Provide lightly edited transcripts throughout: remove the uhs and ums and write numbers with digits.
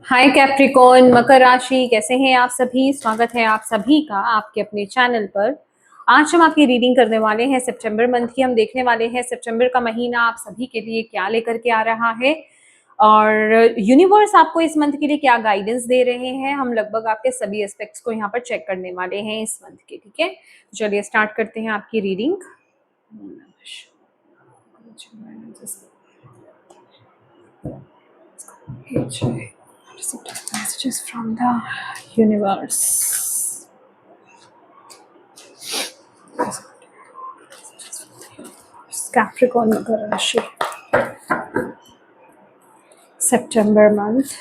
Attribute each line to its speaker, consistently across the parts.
Speaker 1: हाय Capricorn, मकर राशि, कैसे हैं आप सभी। स्वागत है आप सभी का आपके अपने चैनल पर। आज हम आपकी रीडिंग करने वाले हैं सितंबर मंथ की। हम देखने वाले हैं सितंबर का महीना आप सभी के लिए क्या लेकर के आ रहा है और यूनिवर्स आपको इस मंथ के लिए क्या गाइडेंस दे रहे हैं। हम लगभग आपके सभी एस्पेक्ट्स को यहाँ पर चेक करने वाले हैं इस मंथ के। ठीक है, तो चलिए स्टार्ट करते हैं आपकी reading. Messages from the universe. Capricorn Makar Rashi. September month.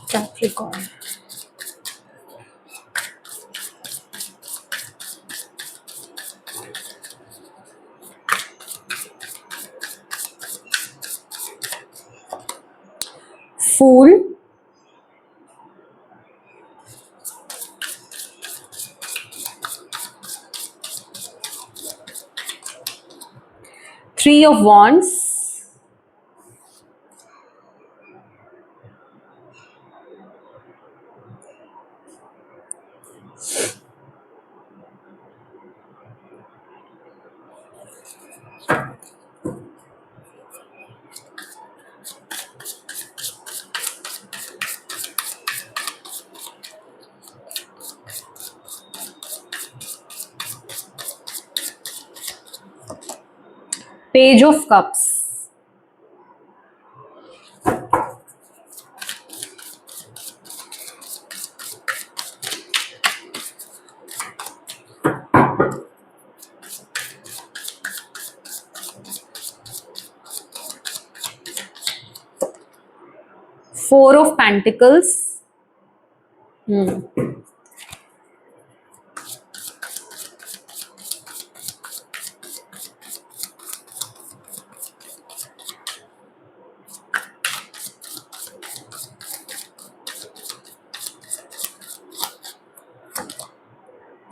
Speaker 1: Capricorn. Fool. Three of Wands. Page of Cups. Four of Pentacles.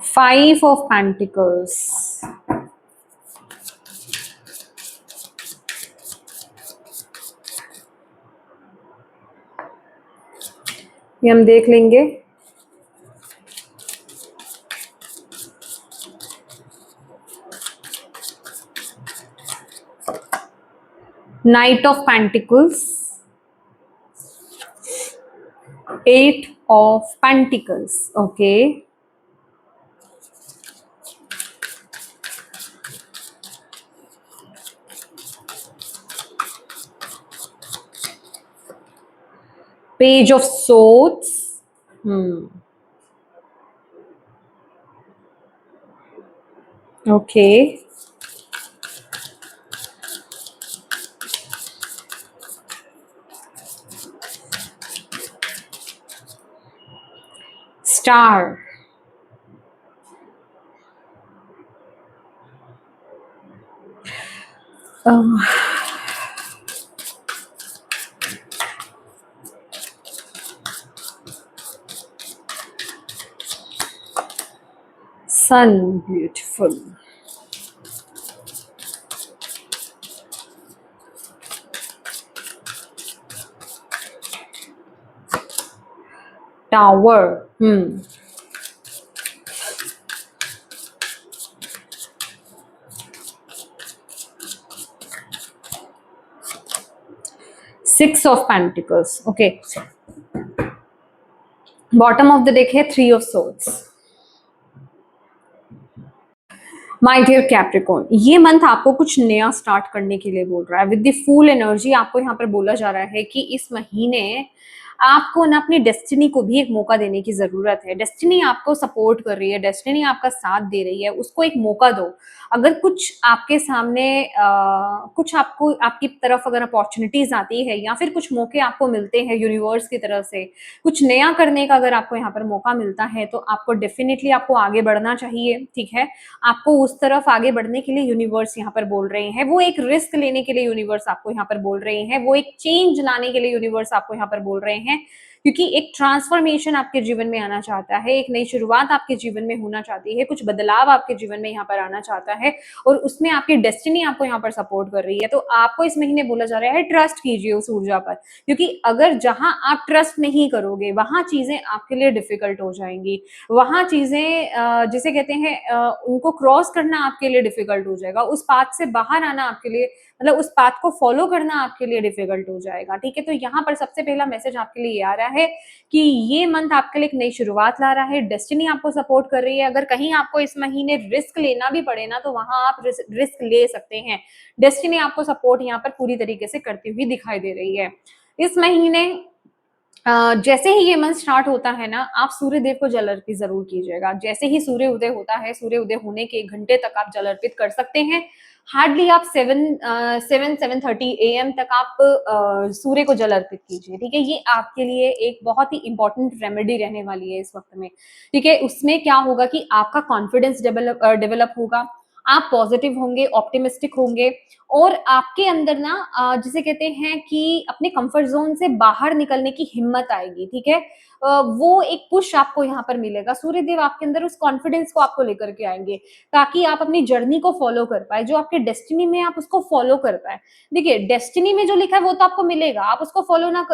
Speaker 1: Five of Pentacles. ये हम देख लेंगे। Knight of Pentacles. Eight of Pentacles. Okay. Page of Swords. Okay. Star. Sun, beautiful. Tower. Six of Pentacles. Okay. Bottom of the deck है Three of Swords. My dear Capricorn, ये month आपको कुछ नया start करने के लिए बोल रहा है। विद द फुल एनर्जी आपको यहाँ पर बोला जा रहा है कि इस महीने आपको ना अपनी डेस्टिनी को भी एक मौका देने की जरूरत है। डेस्टिनी आपको सपोर्ट कर रही है, डेस्टिनी आपका साथ दे रही है, उसको एक मौका दो। अगर कुछ आपके सामने कुछ आपको आपकी तरफ अगर अपॉर्चुनिटीज आती है या फिर कुछ मौके आपको मिलते हैं यूनिवर्स की तरफ से, कुछ नया करने का अगर आपको यहाँ पर मौका मिलता है तो आपको डेफिनेटली आपको आगे बढ़ना चाहिए। ठीक है, आपको उस तरफ आगे बढ़ने के लिए यूनिवर्स यहाँ पर बोल रहे हैं, वो एक रिस्क लेने के लिए यूनिवर्स आपको यहाँ पर बोल रहे हैं, वो एक चेंज लाने के लिए यूनिवर्स आपको यहाँ पर बोल रहे हैं। क्योंकि एक ट्रांसफॉर्मेशन आपके जीवन में आना चाहता है, एक नई शुरुआत आपके जीवन में होना चाहती है, कुछ बदलाव आपके जीवन में यहाँ पर आना चाहता है और उसमें आपकी डेस्टिनी आपको यहाँ पर सपोर्ट कर रही है। तो आपको इस महीने बोला जा रहा है ट्रस्ट कीजिए उस ऊर्जा पर, क्योंकि अगर जहां आप ट्रस्ट नहीं करोगे वहां चीजें आपके लिए डिफिकल्ट हो जाएंगी, वहां चीजें जिसे कहते हैं उनको क्रॉस करना आपके लिए डिफिकल्ट हो जाएगा, उस पाथ से बाहर आना आपके लिए, मतलब उस पाथ को फॉलो करना आपके लिए डिफिकल्ट हो जाएगा। ठीक है, तो यहाँ पर सबसे पहला मैसेज आपके लिए ये आ रहा है कि ये मंथ आपके लिए एक नई शुरुआत ला रहा है, डेस्टिनी आपको सपोर्ट कर रही है। अगर कहीं आपको इस महीने रिस्क लेना भी पड़े ना, तो वहां आप रिस्क ले सकते हैं। डेस्टिनी आपको सपोर्ट यहाँ पर पूरी तरीके से करती हुई दिखाई दे रही है। इस महीने जैसे ही ये मंथ स्टार्ट होता है ना, आप सूर्य देव को जल अर्पित जरूर कीजिएगा। जैसे ही सूर्य उदय होता है, सूर्य उदय होने के 1 घंटे तक आप जल अर्पित कर सकते हैं। हार्डली आप 7:30 AM तक आप सूर्य को जल अर्पित कीजिए। ठीक है, ये आपके लिए एक बहुत ही इंपॉर्टेंट रेमेडी रहने वाली है इस वक्त में। ठीक है, उसमें क्या होगा कि आपका कॉन्फिडेंस डेवलप होगा, आप पॉजिटिव होंगे, ऑप्टिमिस्टिक होंगे और आपके अंदर ना जिसे कहते हैं कि अपने कंफर्ट जोन से बाहर निकलने की हिम्मत आएगी। ठीक है, वो एक पुश आपको यहाँ पर मिलेगा। सूर्यदेव आपके अंदर उस कॉन्फिडेंस को आपको लेकर के आएंगे ताकि आप अपनी जर्नी को फॉलो कर पाए, जो आपके डेस्टिनी में आप उसको फॉलो कर पाए। देखिए, डेस्टिनी में जो लिखा है वो तो आपको मिलेगा, आप उसको फॉलो ना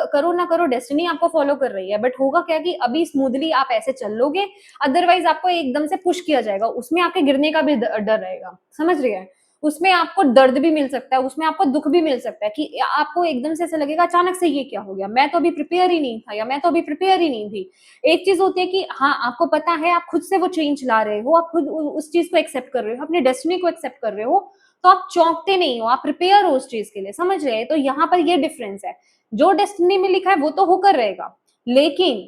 Speaker 1: करो, डेस्टिनी आपको फॉलो कर रही है। बट होगा क्या कि अभी स्मूथली आप ऐसे चल लोगे, अदरवाइज आपको एकदम से पुश किया जाएगा, उसमें आपके गिरने का भी डर रहेगा। समझ रही है, उसमें आपको दर्द भी मिल सकता है, उसमें आपको दुख भी मिल सकता है कि आपको एकदम से ऐसा लगेगा अचानक से ये क्या हो गया, मैं तो अभी प्रिपेयर ही नहीं था या मैं तो अभी प्रिपेयर ही नहीं थी। एक चीज होती है कि हाँ, आपको पता है, आप खुद से वो चेंज ला रहे हो, आप खुद उस चीज को एक्सेप्ट कर रहे हो, अपनी डेस्टिनी को एक्सेप्ट कर रहे हो, तो आप चौंकते नहीं हो, आप प्रिपेयर हो उस चीज के लिए। समझ रहे हैं, तो यहाँ पर ये डिफरेंस है। जो डेस्टिनी में लिखा है वो तो होकर रहेगा, लेकिन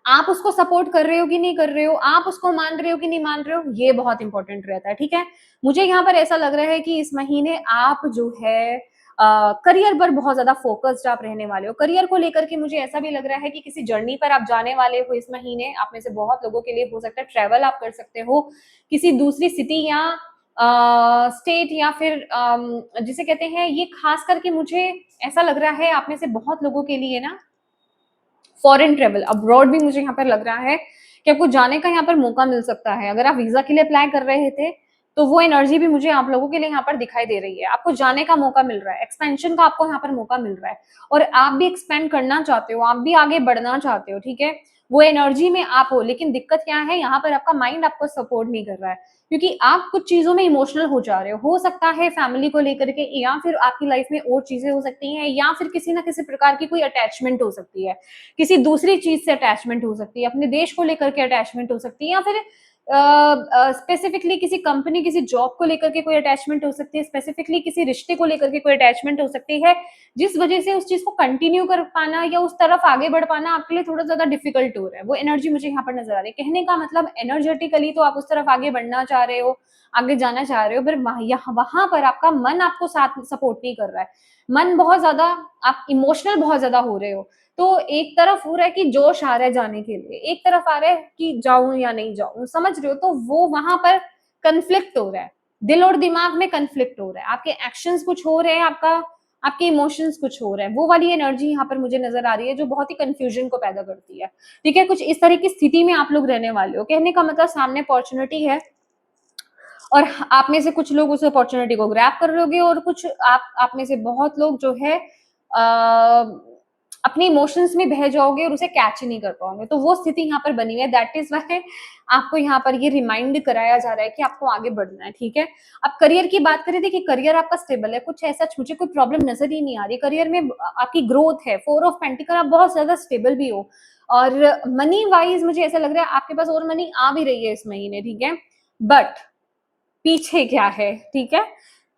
Speaker 1: आप उसको सपोर्ट कर रहे हो कि नहीं कर रहे हो, आप उसको मान रहे हो कि नहीं मान रहे हो, ये बहुत इंपॉर्टेंट रहता है। ठीक है, मुझे यहाँ पर ऐसा लग रहा है कि इस महीने आप जो है करियर पर बहुत ज्यादा फोकस्ड आप रहने वाले हो। करियर को लेकर के मुझे ऐसा भी लग रहा है कि किसी जर्नी पर आप जाने वाले हो इस महीने। आप में से बहुत लोगों के लिए हो सकता है ट्रेवल आप कर सकते हो किसी दूसरी सिटी या स्टेट, या फिर जिसे कहते हैं, ये खास करके मुझे ऐसा लग रहा है आप में से बहुत लोगों के लिए ना फॉरेन ट्रेवल, अब्रॉड भी मुझे यहाँ पर लग रहा है कि आपको जाने का यहाँ पर मौका मिल सकता है। अगर आप वीजा के लिए अप्लाई कर रहे थे तो वो एनर्जी भी मुझे आप लोगों के लिए यहाँ पर दिखाई दे रही है। आपको जाने का मौका मिल रहा है, एक्सपेंशन का आपको यहाँ पर मौका मिल रहा है और आप भी एक्सपेंड करना चाहते हो, आप भी आगे बढ़ना चाहते हो। ठीक है, वो एनर्जी में आप हो, लेकिन दिक्कत क्या है, यहाँ पर आपका माइंड आपको सपोर्ट नहीं कर रहा है क्योंकि आप कुछ चीजों में इमोशनल हो जा रहे हो सकता है फैमिली को लेकर के, या फिर आपकी लाइफ में और चीजें हो सकती हैं, या फिर किसी ना किसी प्रकार की कोई अटैचमेंट हो सकती है, किसी दूसरी चीज से अटैचमेंट हो सकती है, अपने देश को लेकर के अटैचमेंट हो सकती है, या फिर स्पेसिफिकली किसी कंपनी, किसी जॉब को लेकर के कोई अटैचमेंट हो सकती है, स्पेसिफिकली किसी रिश्ते को लेकर के कोई अटैचमेंट हो सकती है, जिस वजह से उस चीज को कंटिन्यू कर पाना या उस तरफ आगे बढ़ पाना आपके लिए थोड़ा ज्यादा डिफिकल्ट हो रहा है। वो एनर्जी मुझे यहाँ पर नजर आ रही है। कहने का मतलब, एनर्जेटिकली तो आप उस तरफ आगे बढ़ना चाह रहे हो, आगे जाना चाह रहे हो, पर वहां पर आपका मन आपको साथ सपोर्ट नहीं कर रहा है। मन बहुत ज्यादा, आप इमोशनल बहुत ज्यादा हो रहे हो। तो एक तरफ हो रहा है कि जोश आ रहा है जाने के लिए, एक तरफ आ रहा है कि जाऊं या नहीं जाऊं, समझ रहे हो, तो वो वहां पर कंफ्लिक्ट हो रहा है, दिल और दिमाग में कंफ्लिक्ट हो रहा है, आपके एक्शंस कुछ हो रहे हैं, आपके इमोशंस कुछ हो रहे हैं। वो वाली एनर्जी यहाँ पर मुझे नजर आ रही है जो बहुत ही कंफ्यूजन को पैदा करती है। ठीक है, कुछ इस तरह की स्थिति में आप लोग रहने वाले हो। कहने का मतलब, सामने अपॉर्चुनिटी है और आप में से कुछ लोग उस अपॉर्चुनिटी को ग्रैब कर रहे होगे और कुछ आप में से बहुत लोग जो है अपने इमोशंस में बह जाओगे और उसे कैच ही नहीं कर पाओगे। तो वो स्थिति यहाँ पर बनी है। दैट इज वाई आपको यहाँ पर ये रिमाइंड कराया जा रहा है कि आपको आगे बढ़ना है। ठीक है, अब करियर की बात करें, देखिए करियर आपका स्टेबल है, कुछ ऐसा मुझे कोई प्रॉब्लम नजर ही नहीं आ रही करियर में। आपकी ग्रोथ है, 4 ऑफ पेंटिकल, आप बहुत ज्यादा स्टेबल भी हो। और मनी वाइज मुझे ऐसा लग रहा है आपके पास और मनी आ भी रही है इस महीने। ठीक है, बट पीछे क्या है, ठीक है,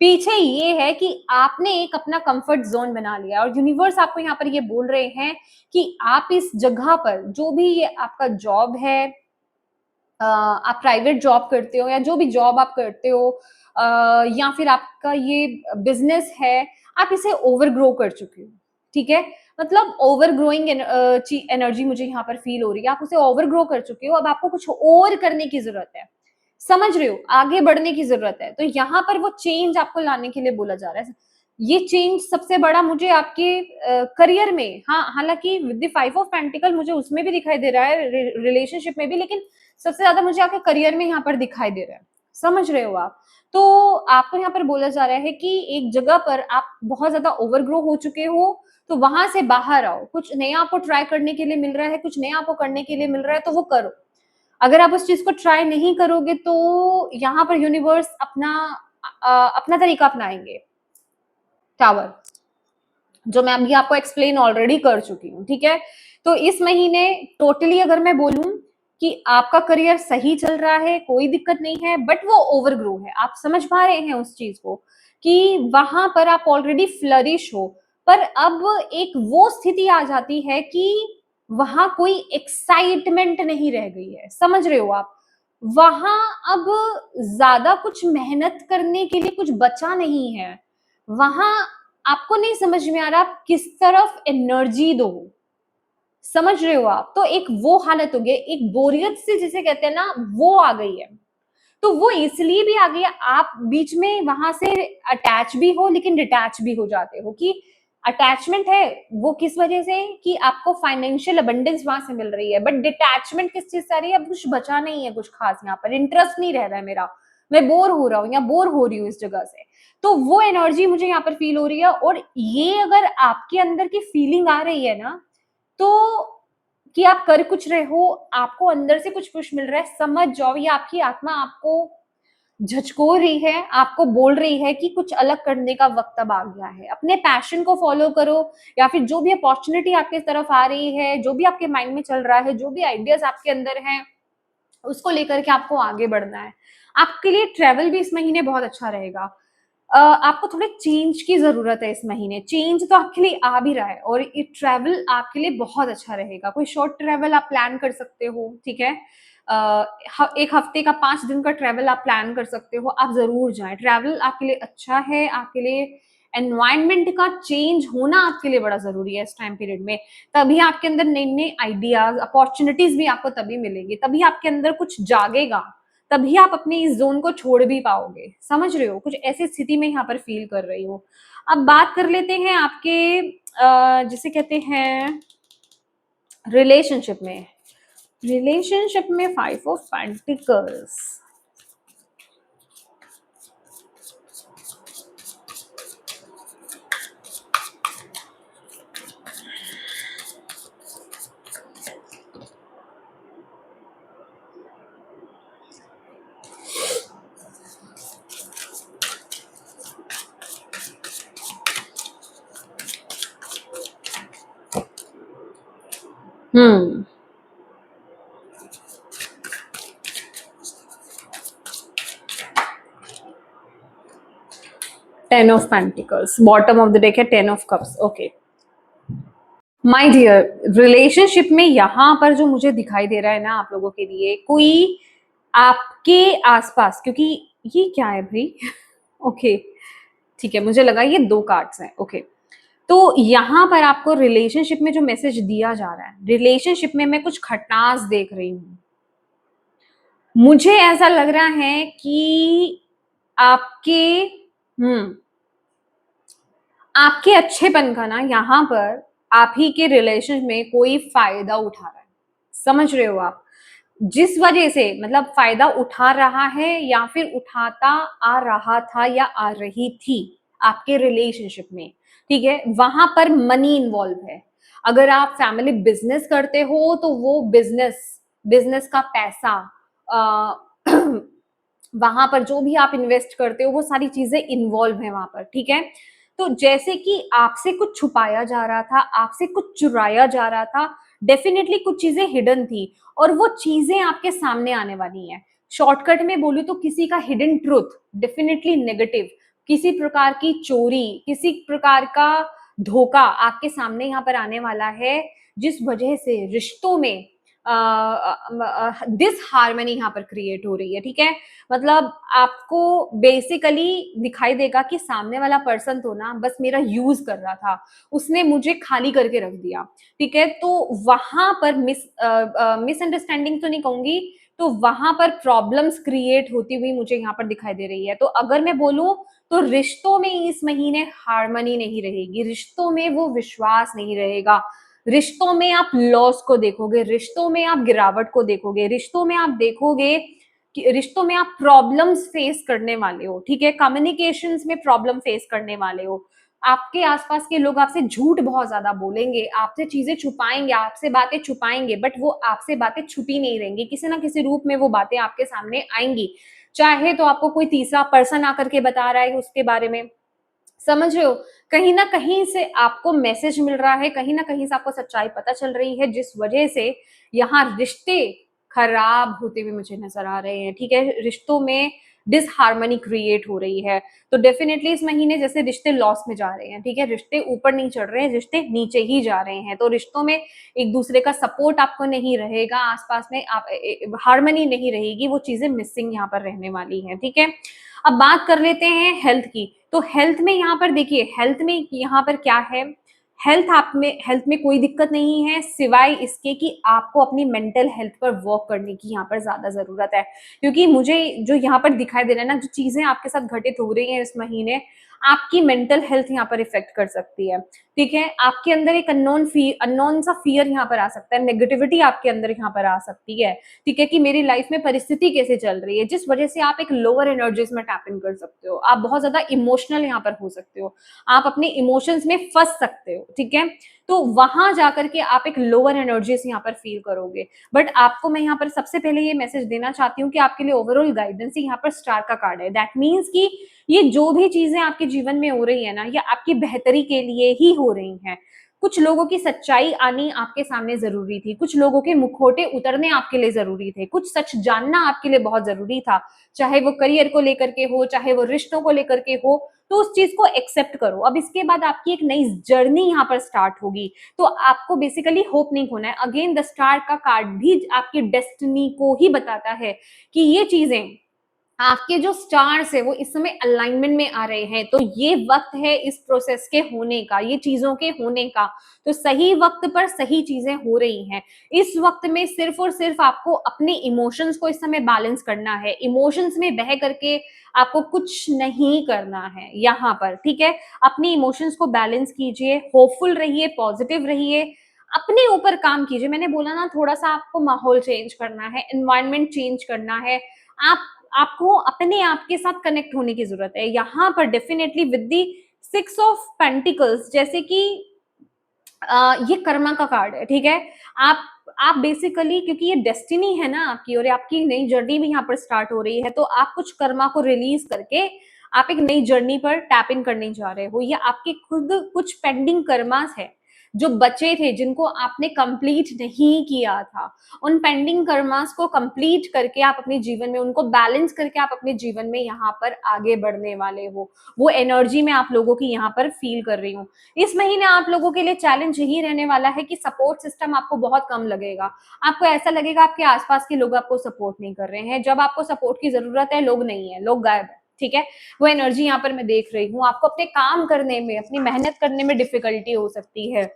Speaker 1: पीछे ये है कि आपने एक अपना कंफर्ट जोन बना लिया और यूनिवर्स आपको यहाँ पर ये बोल रहे हैं कि आप इस जगह पर, जो भी ये आपका जॉब है, आप प्राइवेट जॉब करते हो या जो भी जॉब आप करते हो, या फिर आपका ये बिजनेस है, आप इसे ओवर ग्रो कर चुके हो। ठीक है, मतलब ओवर ग्रोइंग एनर्जी मुझे यहाँ पर फील हो रही है। आप उसे ओवर ग्रो कर चुके हो, अब आपको कुछ और करने की जरूरत है। समझ रहे हो, आगे बढ़ने की जरूरत है। तो यहाँ पर वो चेंज आपको लाने के लिए बोला जा रहा है। ये चेंज सबसे बड़ा मुझे आपके करियर में, हाँ, हालाँकि विद द 5 ऑफ पेंटिकल मुझे उसमें भी दिखाई दे रहा है, रिलेशनशिप में भी, लेकिन सबसे ज़्यादा मुझे आपके करियर में यहाँ पर दिखाई दे रहा है। समझ रहे हो आप? तो आपको यहाँ पर बोला जा रहा है कि एक जगह पर आप बहुत ज़्यादा ओवरग्रो हो चुके हो, तो वहाँ से बाहर आओ। कुछ नया आपको ट्राई करने के लिए मिल रहा है, कुछ नया आपको करने के लिए मिल रहा है, तो वो करो। अगर आप उस चीज़ को ट्राई नहीं करोगे, तो यहाँ पर यूनिवर्स अपना तरीका अपनाएँगे। टावर, जो मैं अभी आपको एक्सप्लेन ऑलरेडी कर चुकी हूँ, ठीक है? तो इस महीने टोटली अगर मैं बोलूँ कि आपका करियर सही चल रहा है, कोई दिक्कत नहीं है, बट वो ओवरग्रो है। आप समझ पा रहे हैं उस चीज़ को कि वहाँ पर आप ऑलरेडी फ्लरिश हो, पर अब एक वो स्थिति आ जाती है कि वहाँ कोई एक्साइटमेंट नहीं रह गई है। समझ रहे हो आप? वहाँ अब ज़्यादा कुछ मेहनत करने के लिए कुछ बचा नहीं है। वहाँ आपको नहीं समझ में आ रहा आप किस तरफ एनर्जी दो। समझ रहे हो आप? तो एक वो हालत हो गई, एक बोरियत से जिसे कहते हैं ना, वो आ गई है। तो वो इसलिए भी आ गई है, आप बीच में वहां से अटैच भी हो लेकिन डिटैच भी हो जाते हो कि अटैचमेंट है वो किस वजह से कि आपको फाइनेंशियल अबंडेंस वहां से मिल रही है, बट डिटैचमेंट किस चीज से आ रही है? अब कुछ बचा नहीं है, कुछ खास यहाँ पर इंटरेस्ट नहीं रह रहा है मेरा, मैं बोर हो रहा हूँ या बोर हो रही हूँ इस जगह से। तो वो एनर्जी मुझे यहाँ पर फील हो रही है, और ये अगर आपके अंदर की फीलिंग आ रही है ना, तो कि आप कर कुछ रहे हो, आपको अंदर से कुछ पुश मिल रहा है, समझ जाओ ये आपकी आत्मा आपको झचको रही है, आपको बोल रही है कि कुछ अलग करने का वक्त अब आ गया है। अपने पैशन को फॉलो करो, या फिर जो भी अपॉर्चुनिटी आपकी तरफ आ रही है, जो भी आपके माइंड में चल रहा है, जो भी आइडियाज आपके अंदर हैं, उसको लेकर के आपको आगे बढ़ना है। आपके लिए ट्रैवल भी इस महीने बहुत अच्छा रहेगा। आपको थोड़े चेंज की ज़रूरत है इस महीने। चेंज तो आपके लिए आ भी रहा है, और ये ट्रैवल आपके लिए बहुत अच्छा रहेगा। कोई शॉर्ट ट्रैवल आप प्लान कर सकते हो, ठीक है? अ, ह 1 हफ्ते का 5 दिन का ट्रैवल आप प्लान कर सकते हो, आप ज़रूर जाएँ। ट्रैवल आपके लिए अच्छा है, आपके लिए एनवायरनमेंट का चेंज होना आपके लिए बड़ा ज़रूरी है इस टाइम पीरियड में। तभी आपके अंदर नए-नए आइडियाज़, अपॉर्च्युनिटीज़ भी आपको तभी मिलेंगी, तभी आपके अंदर कुछ जागेगा। तभी आप अपने इस ज़ोन को छोड़ भी पाओगे। समझ रहे हो? कुछ ऐसी स्थिति में यहाँ पर फ़ील कर रही हूँ। अब बात कर लेते हैं आपके जिसे कहते हैं रिलेशनशिप में। रिलेशनशिप में 5 ऑफ पेंटिकल्स। हुँ। 10 of pentacles, bottom of the deck है 10 of cups, okay. My dear, relationship में यहाँ पर जो मुझे दिखाई दे रहा है ना आप लोगों के लिए, कोई आपके आसपास, क्योंकि ये क्या है भाई? ओके, ठीक है, मुझे लगा ये 2 कार्ड्स हैं, ओके। तो यहाँ पर आपको रिलेशनशिप में जो मैसेज दिया जा रहा है, रिलेशनशिप में मैं कुछ खटास देख रही हूँ। मुझे ऐसा लग रहा है कि आपके हुँ, आपके अच्छेपन का ना यहाँ पर आप ही के रिलेशन में कोई फ़ायदा उठा रहा है। समझ रहे हो आप? जिस वजह से, मतलब फ़ायदा उठा रहा है या फिर उठाता आ रहा था या आ रही थी आपके रिलेशनशिप में, ठीक है? वहाँ पर मनी इन्वॉल्व है। अगर आप फैमिली बिज़नेस करते हो, तो वो बिज़नेस का पैसा, अ, वहाँ पर जो भी आप इन्वेस्ट करते हो, वो सारी चीज़ें इन्वॉल्व हैं वहाँ पर, ठीक है? तो जैसे कि आपसे कुछ छुपाया जा रहा था, आपसे कुछ चुराया जा रहा था, डेफ़िनिटली कुछ चीज़ें हिडन थी, और वो चीज़ें आपके सामने आने वाली हैं। शॉर्टकट में बोलूँ तो किसी का हिडन ट्रुथ, डेफ़िनिटली नेगेटिव, किसी प्रकार की चोरी, किसी प्रकार का धोखा आपके सामने यहाँ पर आने वाला है, जिस वजह से रिश्तों में डिसहार्मनी यहाँ पर क्रिएट हो रही है, ठीक है? मतलब आपको बेसिकली दिखाई देगा कि सामने वाला पर्सन तो ना बस मेरा यूज़ कर रहा था, उसने मुझे खाली करके रख दिया, ठीक है? तो वहाँ पर मिसअंडरस्टैंडिंग तो नहीं कहूँगी, तो वहाँ पर प्रॉब्लम्स क्रिएट होती हुई मुझे यहाँ पर दिखाई दे रही है। तो अगर मैं बोलूँ तो रिश्तों में इस महीने हार्मनी नहीं रहेगी, रिश्तों में वो विश्वास नहीं रहेगा, रिश्तों में आप लॉस को देखोगे, रिश्तों में आप गिरावट को देखोगे, रिश्तों में आप देखोगे कि रिश्तों में आप प्रॉब्लम्स फेस करने वाले हो, ठीक है, कम्युनिकेशंस में प्रॉब्लम फेस करने वाले हो, आपके आसपास के लोग आपसे झूठ बहुत ज्यादा बोलेंगे, आपसे चीजें छुपाएंगे, आपसे बातें छुपाएंगे, बट वो आपसे बातें छुपी नहीं रहेंगी, किसी ना किसी रूप में वो बातें आपके सामने आएंगी, चाहे तो आपको कोई तीसरा पर्सन आकर के बता रहा है उसके बारे में, समझ रहे हो, कहीं ना कहीं से आपको मैसेज मिल रहा है, कहीं ना कहीं से आपको सच्चाई पता चल रही है, जिस वजह से यहाँ रिश्ते खराब होते हुए मुझे नजर आ रहे हैं, ठीक है, रिश्तों में डिसहार्मनी क्रिएट हो रही है। तो डेफिनेटली इस महीने जैसे रिश्ते लॉस में जा रहे हैं, ठीक है, रिश्ते ऊपर नहीं चढ़ रहे हैं, रिश्ते नीचे ही जा रहे हैं, तो रिश्तों में एक दूसरे का सपोर्ट आपको नहीं रहेगा, आसपास में आप हार्मनी नहीं रहेगी, वो चीजें मिसिंग यहाँ पर रहने वाली है, ठीक है। अब बात कर लेते हैं हेल्थ की। तो हेल्थ में यहाँ पर देखिए, हेल्थ में यहाँ पर क्या है, हेल्थ में कोई दिक्कत नहीं है, सिवाय इसके कि आपको अपनी मेंटल हेल्थ पर वर्क करने की यहाँ पर ज्यादा जरूरत है, क्योंकि मुझे जो यहाँ पर दिखाई दे रहा है ना, जो चीजें आपके साथ घटित हो रही हैं इस महीने, आपकी मेंटल हेल्थ यहाँ पर इफेक्ट कर सकती है, ठीक है, आपके अंदर एक अननोन सा फियर यहाँ पर आ सकता है, नेगेटिविटी आपके अंदर यहाँ पर आ सकती है, ठीक है, कि मेरी लाइफ में परिस्थिति कैसे चल रही है, जिस वजह से आप एक लोअर एनर्जीज में टैप इन कर सकते हो, आप बहुत ज्यादा इमोशनल यहाँ पर हो सकते हो, आप अपने इमोशंस में फंस सकते हो, ठीक है, तो वहां जाकर के आप एक लोअर एनर्जीज यहाँ पर फील करोगे। बट आपको मैं यहाँ पर सबसे पहले ये मैसेज देना चाहती हूँ कि आपके लिए ओवरऑल गाइडेंस यहाँ पर स्टार का कार्ड है, दैट मीन्स कि ये जो भी चीजें आपके जीवन में हो रही है ना, ये आपकी बेहतरी के लिए ही हो रही हैं। कुछ लोगों की सच्चाई आनी आपके सामने जरूरी थी, कुछ लोगों के मुखौटे उतरने आपके लिए जरूरी थे, कुछ सच जानना आपके लिए बहुत जरूरी था, चाहे वो करियर को लेकर के हो, चाहे वो रिश्तों को लेकर के हो, तो उस चीज को एक्सेप्ट करो। अब इसके बाद आपकी एक नई जर्नी यहाँ पर स्टार्ट होगी, तो आपको बेसिकली होप नहीं खोना है। अगेन द स्टार का कार्ड भी आपकी डेस्टिनी को ही बताता है कि ये चीजें, आपके जो स्टार्स है वो इस समय अलाइनमेंट में आ रहे हैं, तो ये वक्त है इस प्रोसेस के होने का, ये चीजों के होने का, तो सही वक्त पर सही चीजें हो रही हैं। इस वक्त में सिर्फ और सिर्फ आपको अपने इमोशंस को इस समय बैलेंस करना है, इमोशंस में बह करके आपको कुछ नहीं करना है यहाँ पर, ठीक है, अपने इमोशंस को बैलेंस कीजिए, होपफुल रहिए, पॉजिटिव रहिए, अपने ऊपर काम कीजिए। मैंने बोला ना, थोड़ा सा आपको माहौल चेंज करना है, एनवायरनमेंट चेंज करना है, आप आपको अपने आप के साथ कनेक्ट होने की जरूरत है यहाँ पर definitely with the 6 of pentacles, जैसे कि ये कर्मा का कार्ड है, ठीक है, आप बेसिकली, क्योंकि ये डेस्टिनी है ना आपकी, और आपकी नई जर्नी भी यहाँ पर स्टार्ट हो रही है, तो आप कुछ कर्मा को रिलीज करके आप एक नई जर्नी पर टैप इन करने जा रहे हो, ये आपके खुद कुछ पेंडिंग कर्मास है जो बचे थे, जिनको आपने कंप्लीट नहीं किया था, उन पेंडिंग कर्मास को कंप्लीट करके आप अपने जीवन में उनको बैलेंस करके आप अपने जीवन में यहाँ पर आगे बढ़ने वाले हो। वो एनर्जी में आप लोगों की यहाँ पर फील कर रही हूँ। इस महीने आप लोगों के लिए चैलेंज यही रहने वाला है कि सपोर्ट सिस्टम आपको बहुत कम लगेगा, आपको ऐसा लगेगा आपके आसपास के लोग आपको सपोर्ट नहीं कर रहे हैं, जब आपको सपोर्ट की जरूरत है लोग नहीं है, लोग गायब है, ठीक है, वो एनर्जी यहाँ पर मैं देख रही हूँ। आपको अपने काम करने में, अपनी मेहनत करने में डिफिकल्टी हो सकती है,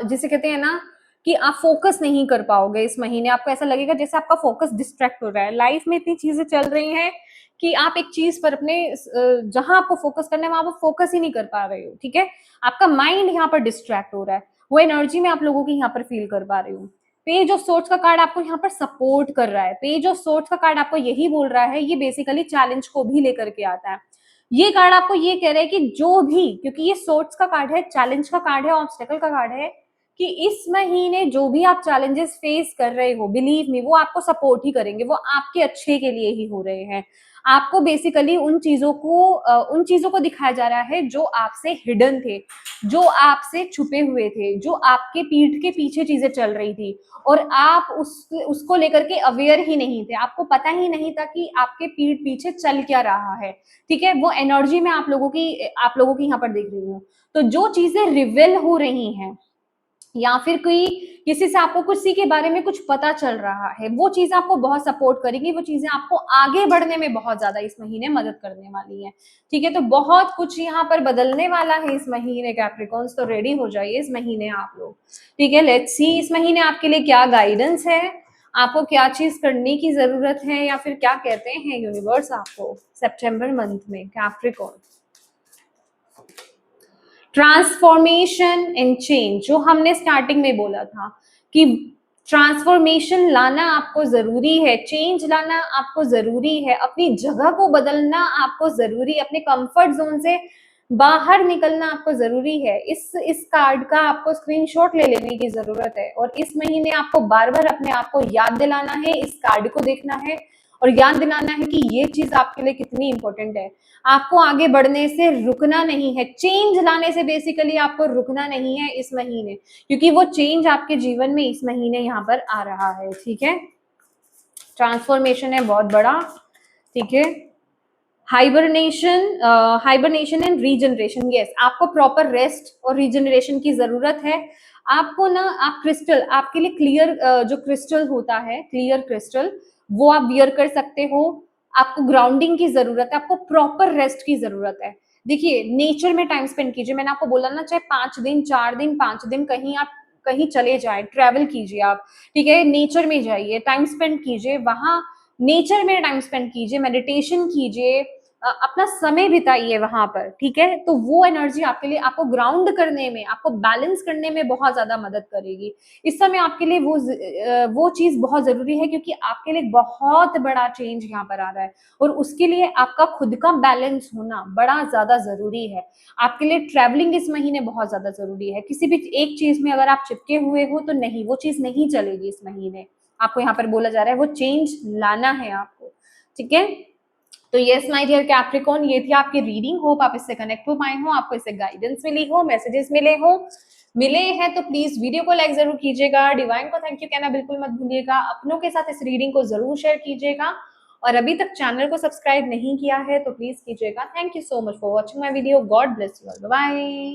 Speaker 1: जिसे कहते हैं ना कि आप फोकस नहीं कर पाओगे इस महीने, आपको ऐसा लगेगा जैसे आपका फोकस डिस्ट्रैक्ट हो रहा है, लाइफ में इतनी चीजें चल रही हैं कि आप एक चीज पर अपने जहां आपको फोकस करना है वहां आप फोकस ही नहीं कर पा रहे हो, ठीक है, आपका माइंड यहाँ पर डिस्ट्रैक्ट हो रहा है, वो एनर्जी में आप लोगों की यहाँ पर फील कर पा रही हूँ। पेज ऑफ सोर्ट्स का कार्ड आपको यहाँ पर सपोर्ट कर रहा है, पेज ऑफ सोर्ट्स का कार्ड आपको यही बोल रहा है, ये बेसिकली चैलेंज को भी लेकर के आता है, ये कार्ड आपको ये कह रहा है कि जो भी, क्योंकि ये सोर्ट्स का कार्ड है, चैलेंज का कार्ड है, ऑब्स्टेकल का कार्ड है, कि इस महीने जो भी आप चैलेंजेस फेस कर रहे हो, बिलीव मी, वो आपको सपोर्ट ही करेंगे, वो आपके अच्छे के लिए ही हो रहे हैं। आपको बेसिकली उन चीजों को दिखाया जा रहा है जो आपसे हिडन थे, जो आपसे छुपे हुए थे, जो आपके पीठ के पीछे चीजें चल रही थी, और आप उसको लेकर के अवेयर ही नहीं थे, आपको पता ही नहीं था कि आपके पीठ पीछे चल क्या रहा है, ठीक है, वो एनर्जी में आप लोगों की यहाँ पर देख रही हूँ। तो जो चीजें रिवेल हो रही हैं, या फिर कोई किसी से आपको किसी के बारे में कुछ पता चल रहा है, वो चीज आपको बहुत सपोर्ट करेगी, वो चीजें आपको आगे बढ़ने में बहुत ज्यादा इस महीने मदद करने वाली है, ठीक है, तो बहुत कुछ यहाँ पर बदलने वाला है इस महीने कैप्रिकॉन्स, तो रेडी हो जाइए इस महीने आप लोग, ठीक है। लेट्स सी इस महीने आपके लिए क्या गाइडेंस है, आपको क्या चीज करने की जरूरत है या फिर क्या कहते हैं यूनिवर्स आपको सितंबर मंथ में कैप्रिकॉर्न? ट्रांसफॉर्मेशन एंड चेंज, जो हमने स्टार्टिंग में बोला था कि ट्रांसफॉर्मेशन लाना आपको जरूरी है, चेंज लाना आपको जरूरी है, अपनी जगह को बदलना आपको जरूरी है, अपने कंफर्ट जोन से बाहर निकलना आपको जरूरी है। इस कार्ड का आपको स्क्रीनशॉट ले लेने की जरूरत है और इस महीने आपको बार बार अपने आप को याद दिलाना है, इस कार्ड को देखना है और याद दिलाना है कि ये चीज आपके लिए कितनी इंपॉर्टेंट है। आपको आगे बढ़ने से रुकना नहीं है, चेंज लाने से बेसिकली आपको रुकना नहीं है इस महीने, क्योंकि वो चेंज आपके जीवन में इस महीने यहाँ पर आ रहा है। ठीक है, ट्रांसफॉर्मेशन है बहुत बड़ा। ठीक है, हाइबरनेशन एंड रीजनरेशन, यस, आपको प्रॉपर रेस्ट और रीजनरेशन की जरूरत है। आपको ना, आप क्रिस्टल, आपके लिए क्लियर जो क्रिस्टल होता है, क्लियर क्रिस्टल, वो आप वियर कर सकते हो। आपको ग्राउंडिंग की जरूरत है, आपको प्रॉपर रेस्ट की जरूरत है। देखिए, नेचर में टाइम स्पेंड कीजिए, मैंने आपको बोला ना, चाहे 5 दिन 4 दिन 5 दिन कहीं आप कहीं चले जाए, ट्रेवल कीजिए आप, ठीक है, नेचर में जाइए, टाइम स्पेंड कीजिए वहां, नेचर में टाइम स्पेंड कीजिए, मेडिटेशन कीजिए, अपना समय बिताइए वहां पर। ठीक है, तो वो एनर्जी आपके लिए, आपको ग्राउंड करने में, आपको बैलेंस करने में बहुत ज्यादा मदद करेगी। इस समय आपके लिए वो चीज बहुत जरूरी है, क्योंकि आपके लिए बहुत बड़ा चेंज यहाँ पर आ रहा है और उसके लिए आपका खुद का बैलेंस होना बड़ा ज्यादा जरूरी है। आपके लिए ट्रैवलिंग इस महीने बहुत ज्यादा जरूरी है। किसी भी एक चीज में अगर आप चिपके हुए हो तो नहीं, वो चीज नहीं चलेगी इस महीने। आपको यहाँ पर बोला जा रहा है वो चेंज लाना है आपको। ठीक है, तो यस माय डियर कैप्रिकॉर्न, ये थी आपकी रीडिंग। होप आप इससे कनेक्ट हो पाए हो, आपको इससे गाइडेंस मिली हो, मैसेजेस मिले हैं तो प्लीज वीडियो को लाइक जरूर कीजिएगा, डिवाइन को थैंक यू कहना बिल्कुल मत भूलिएगा, अपनों के साथ इस रीडिंग को जरूर शेयर कीजिएगा और अभी तक चैनल को सब्सक्राइब नहीं किया है तो प्लीज कीजिएगा। Thank you so much for watching my video. God bless you all, bye.